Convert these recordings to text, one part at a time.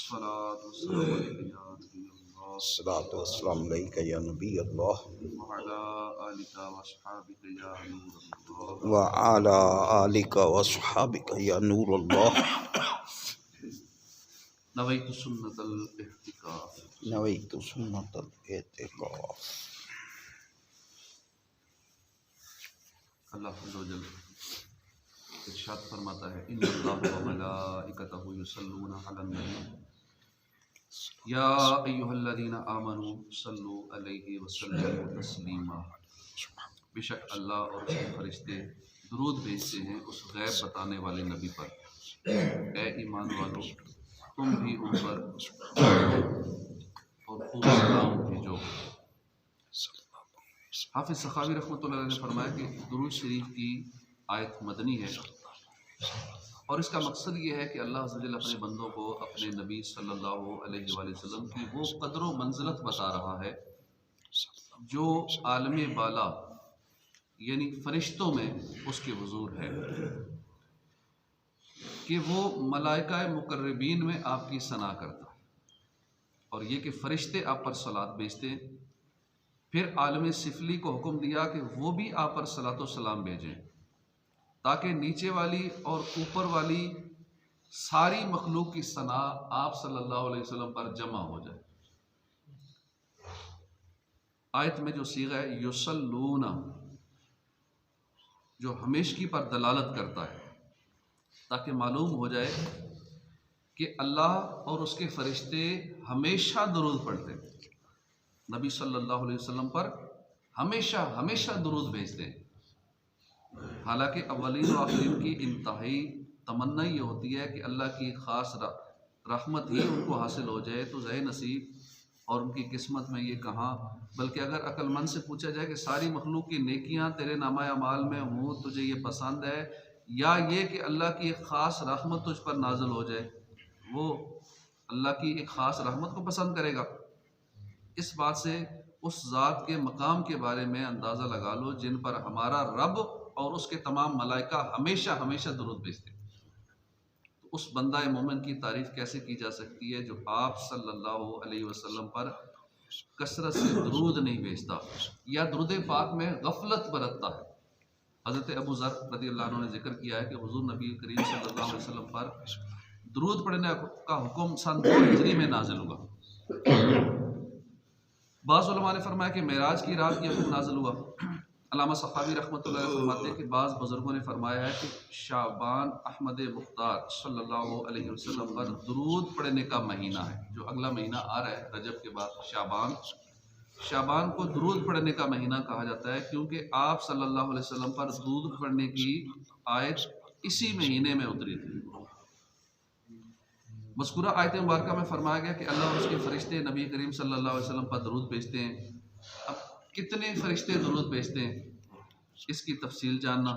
الصلاة والسلام عليك يا نبي الله الصلاۃ والسلام علیک یا نبی اللہ وعلى آلك وأصحابك يا نور الله وعلی آلک وصحابک یا نور اللہ نويت سنة الاعتكاف. نویت سنت الاعتکاف. اللہ عز و جل ارشاد فرماتا ہے ان اللہ وملائکتہ یصلون علی النبی یا ایھا الذین آمنوا صلوا علیہ وسلموا تسلیما. بے شک اللہ اور اس کے فرشتے درود بھیجتے ہیں اس غیب بتانے والے نبی پر. اے ایمان والو تم بھی ان پر اور خوب سلام بھیجو. حافظ سخاوی رحمۃ اللہ علیہ نے فرمایا کہ درود شریف کی آیت مدنی ہے اور اس کا مقصد یہ ہے کہ اللہ عز و جل اپنے بندوں کو اپنے نبی صلی اللہ علیہ وآلہ وسلم کی وہ قدر و منزلت بتا رہا ہے جو عالم بالا یعنی فرشتوں میں اس کے حضور ہے، کہ وہ ملائکہ مقربین میں آپ کی ثنا کرتا ہے، اور یہ کہ فرشتے آپ پر صلات بھیجتے ہیں. پھر عالم سفلی کو حکم دیا کہ وہ بھی آپ پر صلاۃ و سلام بھیجیں تاکہ نیچے والی اور اوپر والی ساری مخلوق کی ثنا آپ صلی اللہ علیہ وسلم پر جمع ہو جائے. آیت میں جو صیغہ ہے یصلون جو ہمیشگی پر دلالت کرتا ہے تاکہ معلوم ہو جائے کہ اللہ اور اس کے فرشتے ہمیشہ درود پڑھتے ہیں، نبی صلی اللہ علیہ وسلم پر ہمیشہ درود بھیجتے ہیں. حالانکہ اولین و آخرین کی انتہائی تمنا یہ ہوتی ہے کہ اللہ کی خاص رحمت ہی ان کو حاصل ہو جائے، تو ظاہر نصیب اور ان کی قسمت میں یہ کہاں. بلکہ اگر عقل مند سے پوچھا جائے کہ ساری مخلوق کی نیکیاں تیرے نامہ اعمال میں ہوں، تجھے یہ پسند ہے یا یہ کہ اللہ کی ایک خاص رحمت تجھ پر نازل ہو جائے، وہ اللہ کی ایک خاص رحمت کو پسند کرے گا. اس بات سے اس ذات کے مقام کے بارے میں اندازہ لگا لو جن پر ہمارا رب اور اس کے تمام ملائکہ ہمیشہ درود بھیجتے ہیں. تو اس بندہ مومن کی تعریف کیسے کی جا سکتی ہے جو آپ صلی اللہ علیہ وسلم پر کثرت سے درود نہیں بھیجتا یا درود پاک میں غفلت برتتا ہے. حضرت ابو ذر رضی اللہ عنہ نے ذکر کیا ہے کہ حضور نبی کریم صلی اللہ علیہ وسلم پر درود پڑھنے کا حکم سن 2 ہجری میں نازل ہوا. بعض علماء نے فرمایا کہ معراج کی رات یہ حکم نازل ہوا. علامہ سخاوی رحمۃ اللہ علیہ فرماتے ہیں کہ بعض بزرگوں نے فرمایا ہے کہ شعبان احمد مختار صلی اللہ علیہ وسلم پر درود پڑھنے کا مہینہ ہے. جو اگلا مہینہ آ رہا ہے رجب کے بعد شعبان کو درود پڑھنے کا مہینہ کہا جاتا ہے کیونکہ آپ صلی اللہ علیہ وسلم پر درود پڑھنے کی آیت اسی مہینے میں اتری تھی. مذکورہ آیت مبارکہ میں فرمایا گیا کہ اللہ اور اس کے فرشتے نبی کریم صلی اللہ علیہ وسلم پر درود بھیجتے ہیں. اب کتنے فرشتے درود بھیجتے ہیں اس کی تفصیل جاننا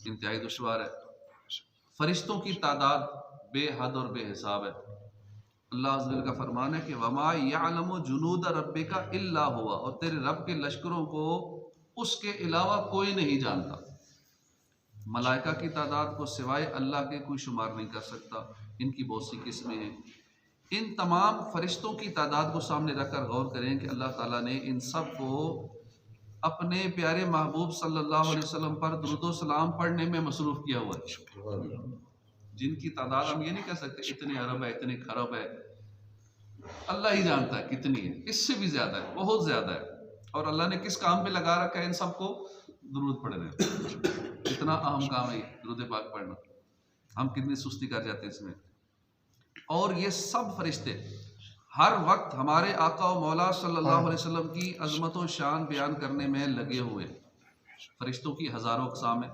انتہائی دشوار ہے. فرشتوں کی تعداد بے حد اور بے حساب ہے. اللہ عز و جل کا فرمان ہے کہ وما یعلم جنود ربک الا هو، اور تیرے رب کے لشکروں کو اس کے علاوہ کوئی نہیں جانتا. ملائکہ کی تعداد کو سوائے اللہ کے کوئی شمار نہیں کر سکتا. ان کی بہت سی قسمیں ہیں. ان تمام فرشتوں کی تعداد کو سامنے رکھ کر غور کریں کہ اللہ تعالیٰ نے ان سب کو اپنے پیارے محبوب صلی اللہ علیہ وسلم پر درود و سلام پڑھنے میں مصروف کیا ہوا ہے، جن کی تعداد ہم یہ نہیں کہہ سکتے اتنے ارب ہے اتنے خرب ہے. اللہ ہی جانتا ہے کتنی ہے، اس سے بھی زیادہ ہے، بہت زیادہ ہے. اور اللہ نے کس کام پہ لگا رکھا ہے ان سب کو؟ درود پڑھنے. اتنا اہم کام ہے درود پاک پڑھنا. ہم کتنی سستی کر جاتے ہیں اس میں. اور یہ سب فرشتے ہر وقت ہمارے آقا و مولا صلی اللہ علیہ وسلم کی عظمت و شان بیان کرنے میں لگے ہوئے. فرشتوں کی ہزاروں اقسام ہیں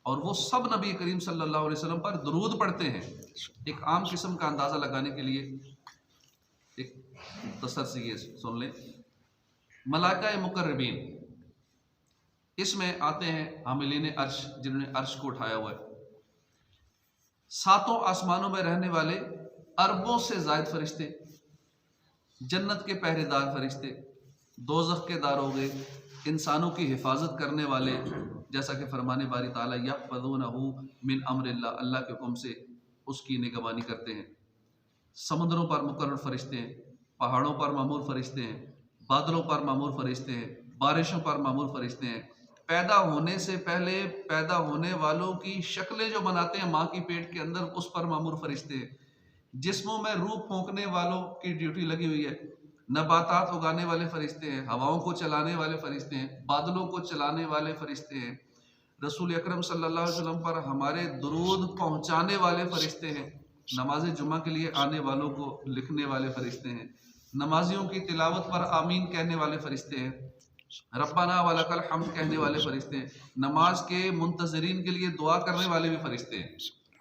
اور وہ سب نبی کریم صلی اللہ علیہ وسلم پر درود پڑھتے ہیں. ایک عام قسم کا اندازہ لگانے کے لیے ایک مختصر سے یہ سن لیں. ملائکہ مقربین اس میں آتے ہیں حاملین عرش، جنہوں نے عرش کو اٹھایا ہوا ہے. 7 آسمانوں میں رہنے والے اربوں سے زائد فرشتے، جنت کے پہرے دار فرشتے، دوزخ کے داروغے، انسانوں کی حفاظت کرنے والے، جیسا کہ فرمان باری تعالیٰ یحفظونہ من امر اللہ، اللہ کے حکم سے اس کی نگہبانی کرتے ہیں. سمندروں پر مقرر فرشتے ہیں، پہاڑوں پر معمور فرشتے ہیں، بادلوں پر معمور فرشتے ہیں، بارشوں پر معمور فرشتے ہیں، پیدا ہونے سے پہلے پیدا ہونے والوں کی شکلیں جو بناتے ہیں ماں کی پیٹ کے اندر، اس پر معمور فرشتے ہیں، جسموں میں روح پھونکنے والوں کی ڈیوٹی لگی ہوئی ہے، نباتات اگانے والے فرشتے ہیں، ہواؤں کو چلانے والے فرشتے ہیں، بادلوں کو چلانے والے فرشتے ہیں، رسول اکرم صلی اللہ علیہ وسلم پر ہمارے درود پہنچانے والے فرشتے ہیں، نماز جمعہ کے لیے آنے والوں کو لکھنے والے فرشتے ہیں، نمازیوں کی تلاوت پر آمین کہنے والے فرشتے ہیں، ربنا ولک الحمد کہنے والے فرشتے ہیں، نماز کے منتظرین کے لیے دعا کرنے والے بھی فرشتے ہیں،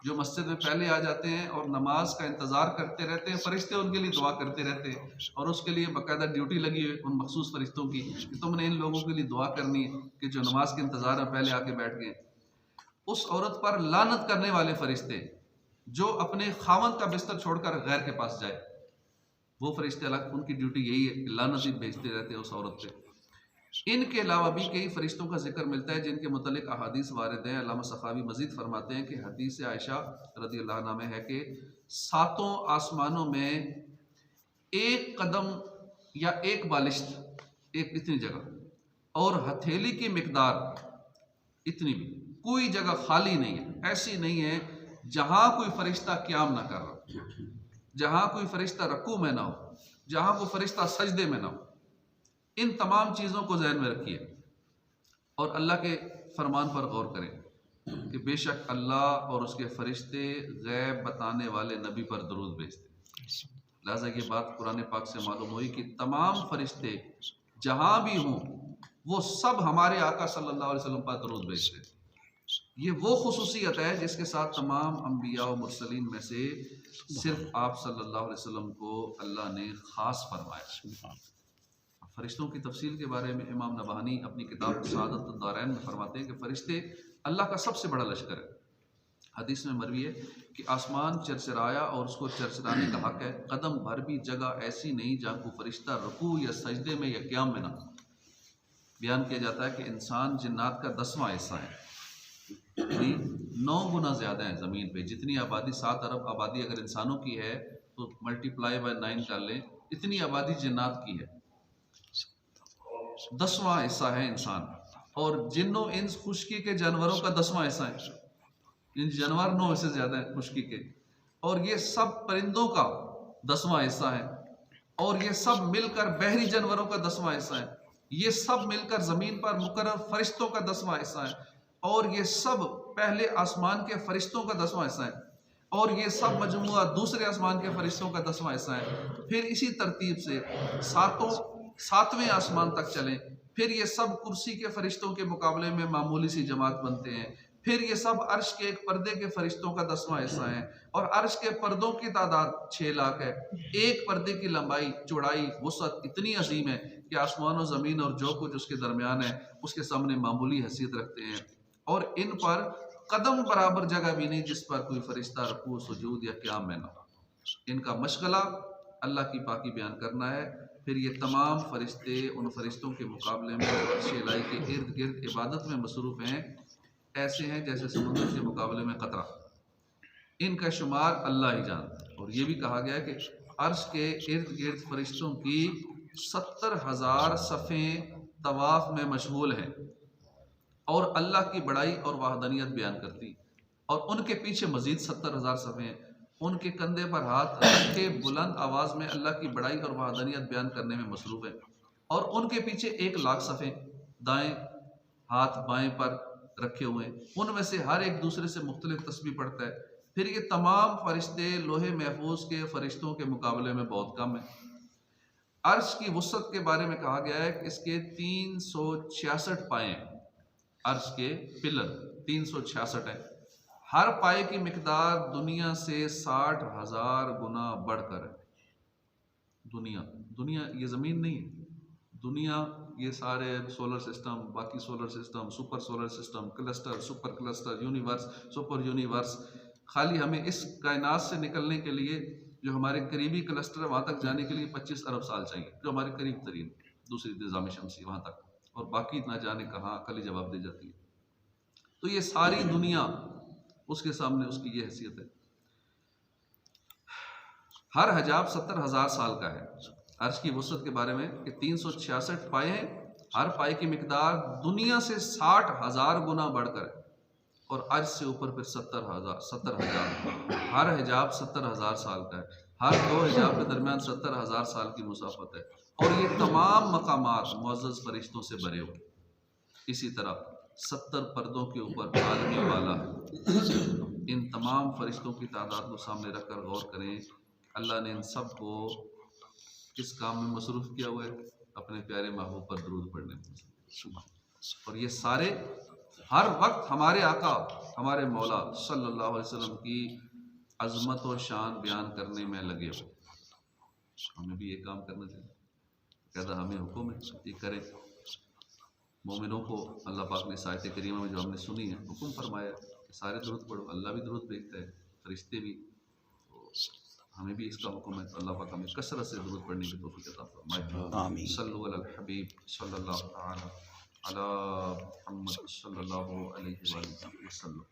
جو مسجد میں پہلے آ جاتے ہیں اور نماز کا انتظار کرتے رہتے ہیں، فرشتے ان کے لیے دعا کرتے رہتے ہیں، اور اس کے لیے باقاعدہ ڈیوٹی لگی ہوئی ان مخصوص فرشتوں کی کہ تم نے ان لوگوں کے لیے دعا کرنی ہے کہ جو نماز کے انتظار میں پہلے آ کے بیٹھ گئے۔ اس عورت پر لعنت کرنے والے فرشتے جو اپنے خاوند کا بستر چھوڑ کر غیر کے پاس جائے، وہ فرشتے الگ، ان کی ڈیوٹی یہی ہے کہ لعنت ہی بھیجتے رہتے ہیں اس عورت پہ۔ ان کے علاوہ بھی کئی فرشتوں کا ذکر ملتا ہے جن کے متعلق احادیث وارد ہیں۔ علامہ سخاوی مزید فرماتے ہیں کہ حدیث عائشہ رضی اللہ عنہ میں ہے کہ 7 آسمانوں میں ایک قدم یا ایک بالشت، ایک اتنی جگہ اور ہتھیلی کی مقدار اتنی بھی کوئی جگہ خالی نہیں ہے، ایسی نہیں ہے جہاں کوئی فرشتہ قیام نہ کر رہا، جہاں کوئی فرشتہ رکوع میں نہ ہو، جہاں کوئی فرشتہ سجدے میں نہ ہو۔ ان تمام چیزوں کو ذہن میں رکھیے اور اللہ کے فرمان پر غور کریں کہ بے شک اللہ اور اس کے فرشتے غیب بتانے والے نبی پر درود بھیجتے ہیں۔ لہٰذا یہ بات قرآن پاک سے معلوم ہوئی کہ تمام فرشتے جہاں بھی ہوں وہ سب ہمارے آقا صلی اللہ علیہ وسلم پر درود بھیجتے ہیں۔ یہ وہ خصوصیت ہے جس کے ساتھ تمام انبیاء و مرسلین میں سے صرف آپ صلی اللہ علیہ وسلم کو اللہ نے خاص فرمایا۔ فرشتوں کی تفصیل کے بارے میں امام نبہانی اپنی کتاب سعادت الدارین میں فرماتے ہیں کہ فرشتے اللہ کا سب سے بڑا لشکر ہے۔ حدیث میں مروی ہے کہ آسمان چرچرایا اور اس کو چرچرانے کا حق ہے، قدم بھر بھی جگہ ایسی نہیں جہاں کو فرشتہ رکوع یا سجدے میں یا قیام میں نہ۔ بیان کیا جاتا ہے کہ انسان جنات کا 10واں حصہ ہے، یعنی 9 گنا زیادہ ہے زمین پہ۔ جتنی آبادی 7 ارب آبادی اگر انسانوں کی ہے تو ملٹیپلائی بائی 9 کر لیں، اتنی آبادی جنات کی ہے، 10واں حصہ ہے انسان، اور جن و انس خشکی کے جانوروں کا 10واں حصہ ہے، ان جانور 9 سے زیادہ ہیں خشکی کے، اور یہ سب پرندوں کا 10واں حصہ ہے، اور یہ سب مل کر بحری جانوروں کا 10واں حصہ ہے، یہ سب مل کر زمین پر مقرر فرشتوں کا 10واں حصہ ہے، اور یہ سب پہلے آسمان کے فرشتوں کا 10واں حصہ ہے، اور یہ سب مجموعہ دوسرے آسمان کے فرشتوں کا 10واں حصہ ہے۔ پھر اسی ترتیب سے 7ویں آسمان تک چلیں، پھر یہ سب کرسی کے فرشتوں کے مقابلے میں معمولی سی جماعت بنتے ہیں، پھر یہ سب عرش کے ایک پردے کے فرشتوں کا 10واں حصہ ہیں، اور عرش کے پردوں کی تعداد 6 لاکھ ہے۔ ایک پردے کی لمبائی، چوڑائی، وسعت اتنی عظیم ہے کہ آسمان و زمین اور جو کچھ اس کے درمیان ہے اس کے سامنے معمولی حیثیت رکھتے ہیں، اور ان پر قدم برابر جگہ بھی نہیں جس پر کوئی فرشتہ رکوع، سجود یا قیام میں نہ ہو۔ ان کا مشغلہ اللہ کی پاکی بیان کرنا ہے۔ پھر یہ تمام فرشتے ان فرشتوں کے مقابلے میں عرش الہی کے ارد گرد عبادت میں مصروف ہیں، ایسے ہیں جیسے سمندر کے مقابلے میں قطرہ۔ ان کا شمار اللہ ہی جانتا ہے، اور یہ بھی کہا گیا ہے کہ عرش کے ارد گرد فرشتوں کی 70,000 صفیں طواف میں مشغول ہیں اور اللہ کی بڑائی اور وحدانیت بیان کرتی، اور ان کے پیچھے مزید 70,000 صفیں ہیں، ان کے کندھے پر ہاتھ رکھ کے بلند آواز میں اللہ کی بڑائی اور وحدانیت بیان کرنے میں مصروف ہے، اور ان کے پیچھے 1,00,000 صفیں دائیں ہاتھ بائیں پر رکھے ہوئے ہیں، ان میں سے ہر ایک دوسرے سے مختلف تسبیح پڑھتا ہے۔ پھر یہ تمام فرشتے لوح محفوظ کے فرشتوں کے مقابلے میں بہت کم ہیں۔ عرش کی وسعت کے بارے میں کہا گیا ہے کہ اس کے 366 پائے ہیں، عرش کے پلر 366 ہیں، ہر پائے کی مقدار دنیا سے 60,000 گنا بڑھ کر ہے۔ دنیا یہ زمین نہیں ہے، دنیا یہ سارے سولر سسٹم، باقی solar system, super solar system, cluster, super cluster, universe, super universe, خالی ہمیں اس کائنات سے نکلنے کے لیے جو ہمارے قریبی کلسٹر ہے وہاں تک جانے کے لیے 25 ارب سال چاہیے، جو ہمارے قریب ترین دوسری نظام شمسی وہاں تک، اور باقی نہ جانے کہاں کل ہی جواب دے جاتی ہے۔ تو یہ ساری دنیا اس کے سامنے اس کی یہ حیثیت ہے۔ ہر حجاب 70,000 سال کا ہے۔ عرش کی وسعت کے بارے میں کہ 366 پائے ہیں، ہر پائے کی مقدار دنیا سے 60,000 گنا بڑھ کر ہے، اور عرش سے اوپر پھر 70,000 ہر حجاب 70,000 سال کا ہے، ہر دو حجاب کے درمیان 70,000 سال کی مسافت ہے، اور یہ تمام مقامات معزز فرشتوں سے بھرے ہوئے۔ اسی طرح 70 پردوں کے اوپر عالمی والا ہے۔ ان تمام فرشتوں کی تعداد کو سامنے رکھ کر غور کریں، اللہ نے ان سب کو کس کام میں مصروف کیا ہوا ہے؟ اپنے پیارے محبوب پر درود پڑھنے میں۔ اور یہ سارے ہر وقت ہمارے آقا، ہمارے مولا صلی اللہ علیہ وسلم کی عظمت و شان بیان کرنے میں لگے ہوئے۔ ہمیں بھی یہ کام کرنا چاہیے، کہتا ہمیں حکم ہے یہ کرے۔ مومنوں کو اللہ پاک نے اس آیت کریمہ میں جو ہم نے سنی ہے حکم فرمایا کہ سارے درود پڑھو، اللہ بھی درود بھیجتا ہے، فرشتے بھی، تو ہمیں بھی اس کا حکم ہے۔ تو اللہ پاک ہمیں کثرت سے درود پڑھنے کی توفیق عطا فرمائے۔ آمین۔ صلو علی الحبیب صلی اللہ تعالی علی محمد صلی اللہ علیہ وسلم۔